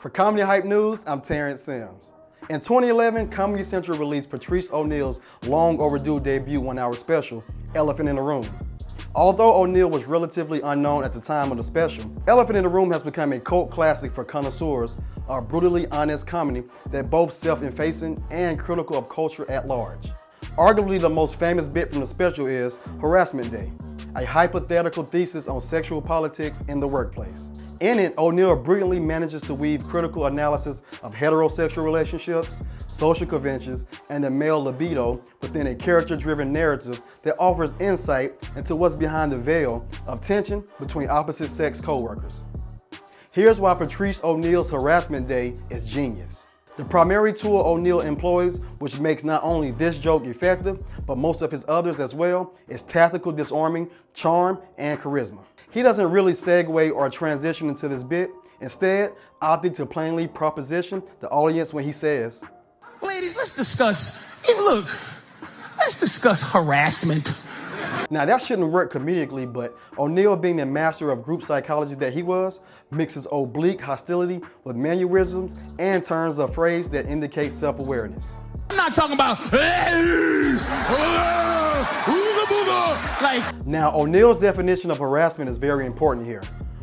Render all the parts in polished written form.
For Comedy Hype News, I'm Terrence Sims. In 2011, Comedy Central released Patrice O'Neal's long overdue debut one-hour special, Elephant in the Room. Although O'Neal was relatively unknown at the time of the special, Elephant in the Room has become a cult classic for connoisseurs of brutally honest comedy that both self-effacing and critical of culture at large. Arguably the most famous bit from the special is Harassment Day, a hypothetical thesis on sexual politics in the workplace. In it, O'Neal brilliantly manages to weave critical analysis of heterosexual relationships, social conventions, and the male libido within a character-driven narrative that offers insight into what's behind the veil of tension between opposite-sex co-workers. Here's why Patrice O'Neal's Harassment Day is genius. The primary tool O'Neal employs, which makes not only this joke effective, but most of his others as well, is tactical disarming, charm, and charisma. He doesn't really segue or transition into this bit, instead opting to plainly proposition the audience when he says, "Ladies, let's discuss harassment." Now that shouldn't work comedically, but O'Neal, being the master of group psychology that he was, mixes oblique hostility with mannerisms and turns of phrase that indicate self-awareness. I'm not talking about Now, O'Neal's definition of harassment is very important here.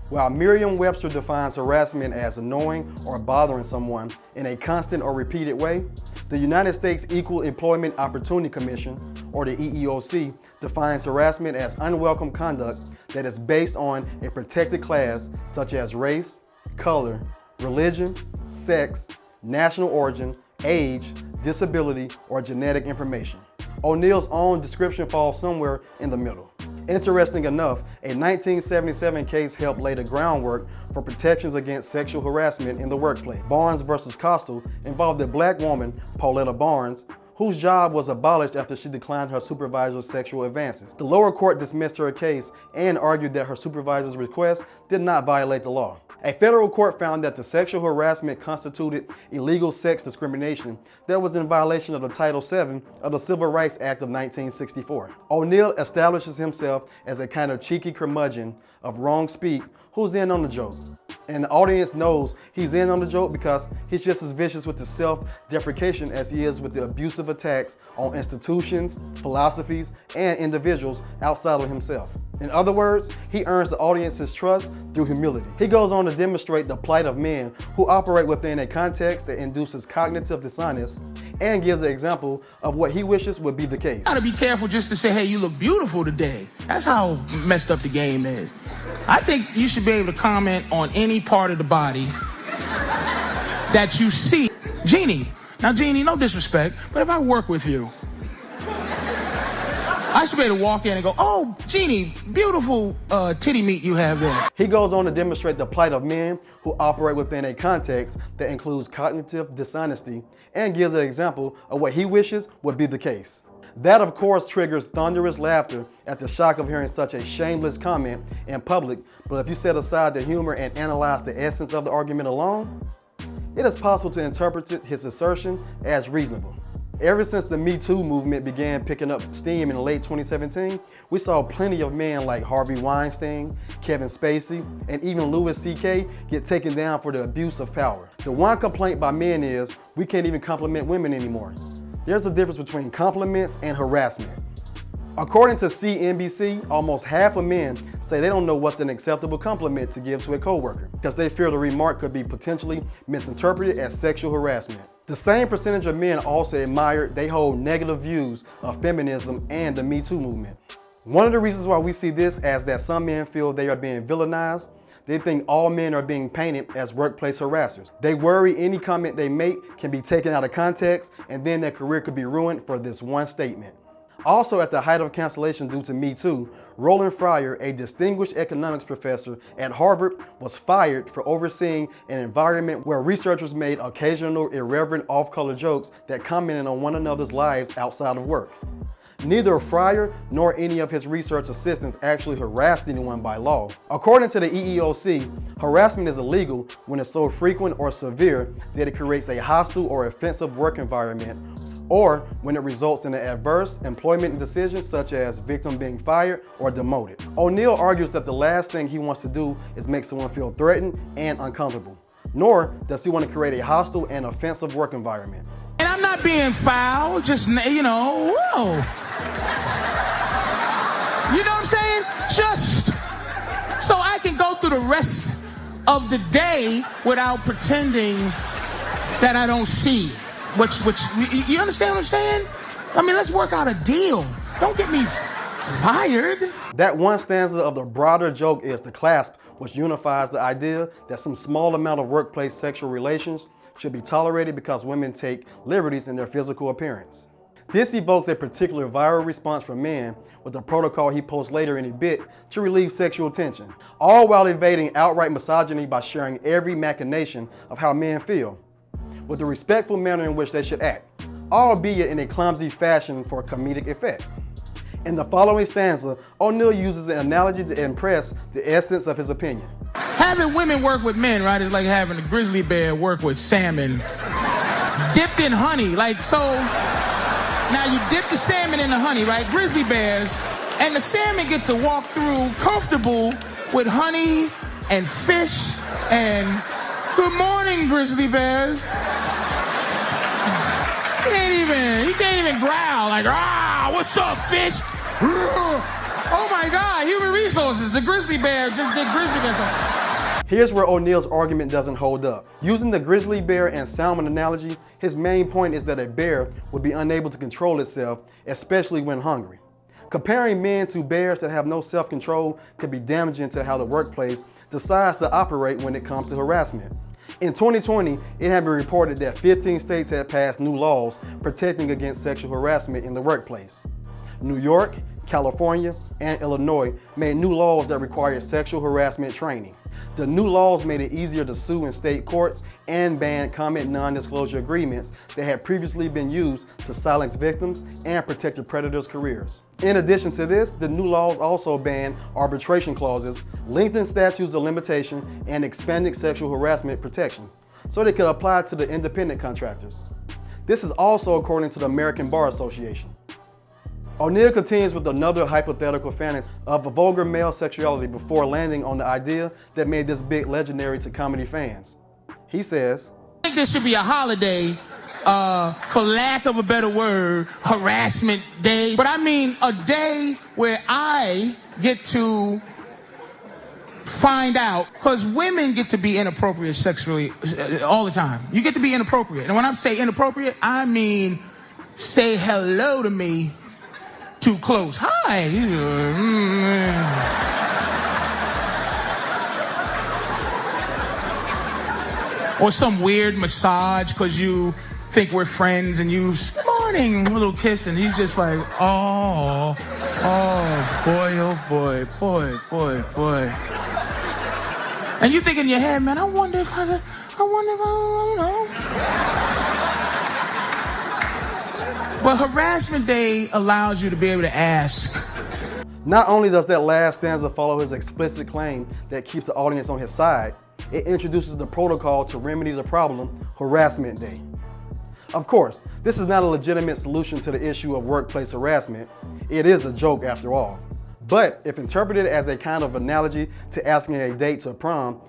While Merriam-Webster defines harassment as annoying or bothering someone in a constant or repeated way, the United States Equal Employment Opportunity Commission, or the EEOC, defines harassment as unwelcome conduct that is based on a protected class such as race, color, religion, sex, national origin, age, disability, or genetic information. O'Neal's own description falls somewhere in the middle. Interesting enough, a 1977 case helped lay the groundwork for protections against sexual harassment in the workplace. Barnes versus Coastal involved a black woman, Pauletta Barnes, whose job was abolished after she declined her supervisor's sexual advances. The lower court dismissed her case and argued that her supervisor's request did not violate the law. A federal court found that the sexual harassment constituted illegal sex discrimination that was in violation of the Title VII of the Civil Rights Act of 1964. O'Neal establishes himself as a kind of cheeky curmudgeon of wrong speak who's in on the joke. And the audience knows he's in on the joke because he's just as vicious with the self-deprecation as he is with the abusive attacks on institutions, philosophies, and individuals outside of himself. In other words, he earns the audience's trust through humility. He goes on to demonstrate the plight of men who operate within a context that induces cognitive dissonance and gives an example of what he wishes would be the case. You gotta be careful just to say, "Hey, you look beautiful today." That's how messed up the game is. I think you should be able to comment on any part of the body that you see. Jeannie, no disrespect, but if I work with you, I should be able to walk in and go, "Oh, Jeannie, beautiful titty meat you have there." He goes on to demonstrate the plight of men who operate within a context that includes cognitive dishonesty and gives an example of what he wishes would be the case. That, of course, triggers thunderous laughter at the shock of hearing such a shameless comment in public, but if you set aside the humor and analyze the essence of the argument alone, it is possible to interpret his assertion as reasonable. Ever since the Me Too movement began picking up steam in late 2017, we saw plenty of men like Harvey Weinstein, Kevin Spacey, and even Louis C.K. get taken down for the abuse of power. The one complaint by men is we can't even compliment women anymore. There's a difference between compliments and harassment. According to CNBC, almost half of men say they don't know what's an acceptable compliment to give to a coworker because they fear the remark could be potentially misinterpreted as sexual harassment. The same percentage of men also admire they hold negative views of feminism and the Me Too movement. One of the reasons why we see this as that some men feel they are being villainized, they think all men are being painted as workplace harassers. They worry any comment they make can be taken out of context and then their career could be ruined for this one statement. Also, at the height of cancellation due to Me Too, Roland Fryer, a distinguished economics professor at Harvard, was fired for overseeing an environment where researchers made occasional irreverent off-color jokes that commented on one another's lives outside of work. Neither Fryer nor any of his research assistants actually harassed anyone by law. According to the EEOC, harassment is illegal when it's so frequent or severe that it creates a hostile or offensive work environment, or when it results in an adverse employment decision such as victim being fired or demoted. O'Neal argues that the last thing he wants to do is make someone feel threatened and uncomfortable. nor does he want to create a hostile and offensive work environment. And I'm not being foul, just, whoa. You know what I'm saying? Just so I can go through the rest of the day without pretending that I don't see. Which, you understand what I'm saying? I mean, let's work out a deal. Don't get me fired. That one stanza of the broader joke is the clasp, which unifies the idea that some small amount of workplace sexual relations should be tolerated because women take liberties in their physical appearance. This evokes a particular viral response from men with the protocol he posts later in a bit to relieve sexual tension, all while evading outright misogyny by sharing every machination of how men feel, with the respectful manner in which they should act, albeit in a clumsy fashion for comedic effect. In the following stanza, O'Neal uses an analogy to impress the essence of his opinion. Having women work with men, right, is like having a grizzly bear work with salmon dipped in honey. Like, so now you dip the salmon in the honey, right? Grizzly bears, and the salmon get to walk through comfortable with honey and fish and good morning, grizzly bears. He can't even growl like, what's up, fish? Oh my God, human resources. The grizzly bear just did grizzly bear stuff. Here's where O'Neal's argument doesn't hold up. Using the grizzly bear and salmon analogy, his main point is that a bear would be unable to control itself, especially when hungry. Comparing men to bears that have no self-control could be damaging to how the workplace decides to operate when it comes to harassment. In 2020, it had been reported that 15 states had passed new laws protecting against sexual harassment in the workplace. New York, California, and Illinois made new laws that required sexual harassment training. The new laws made it easier to sue in state courts and banned comment non-disclosure agreements that had previously been used to silence victims and protect the predators' careers. In addition to this, the new laws also banned arbitration clauses, lengthened statutes of limitation, and expanded sexual harassment protection, so they could apply to the independent contractors. This is also according to the American Bar Association. O'Neal continues with another hypothetical fantasy of a vulgar male sexuality before landing on the idea that made this bit legendary to comedy fans. He says, I think there should be a holiday, for lack of a better word, harassment day. But I mean a day where I get to find out, because women get to be inappropriate sexually all the time. You get to be inappropriate. And when I say inappropriate, I mean say hello to me too close. Hi. Or some weird massage because you think we're friends and you, good morning, a little kiss, and he's just like, oh boy. And you think in your head, man, I wonder if I But harassment day allows you to be able to ask. Not only does that last stanza follow his explicit claim that keeps the audience on his side, it introduces the protocol to remedy the problem, harassment day. Of course, this is not a legitimate solution to the issue of workplace harassment. It is a joke after all. But if interpreted as a kind of analogy to asking a date to prom,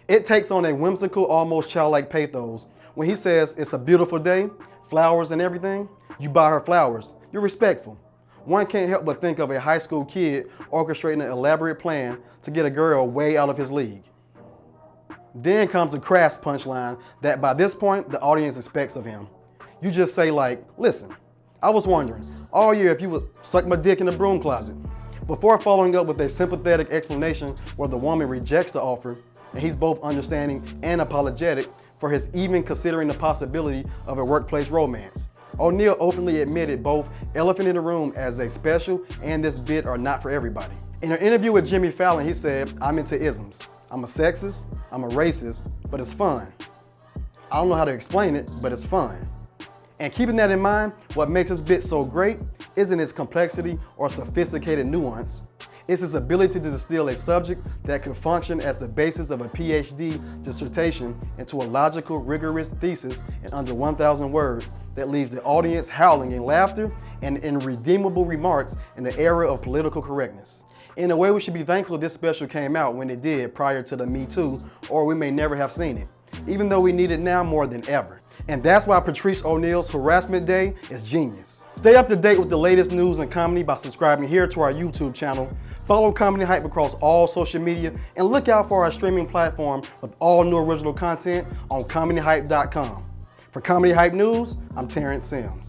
it takes on a whimsical, almost childlike pathos when he says it's a beautiful day, flowers and everything. You buy her flowers. You're respectful. One can't help but think of a high school kid orchestrating an elaborate plan to get a girl way out of his league. Then comes a crass punchline that by this point the audience expects of him. You just say like, listen, I was wondering all year if you would suck my dick in the broom closet, before following up with a sympathetic explanation where the woman rejects the offer and he's both understanding and apologetic for his even considering the possibility of a workplace romance. O'Neal openly admitted both Elephant in the Room as a special and this bit are not for everybody. In an interview with Jimmy Fallon, he said, I'm into isms. I'm a sexist, I'm a racist, but it's fun. I don't know how to explain it, but it's fun. And keeping that in mind, what makes this bit so great isn't its complexity or sophisticated nuance. It's its ability to distill a subject that could function as the basis of a PhD dissertation into a logical, rigorous thesis in under 1,000 words that leaves the audience howling in laughter and in redeemable remarks in the era of political correctness. In a way, we should be thankful this special came out when it did prior to the Me Too, or we may never have seen it. even though we need it now more than ever. And that's why Patrice O'Neal's Harassment Day is genius. Stay up to date with the latest news and comedy by subscribing here to our YouTube channel. Follow Comedy Hype across all social media, and look out for our streaming platform with all new original content on comedyhype.com. For Comedy Hype News, I'm Terrence Sims.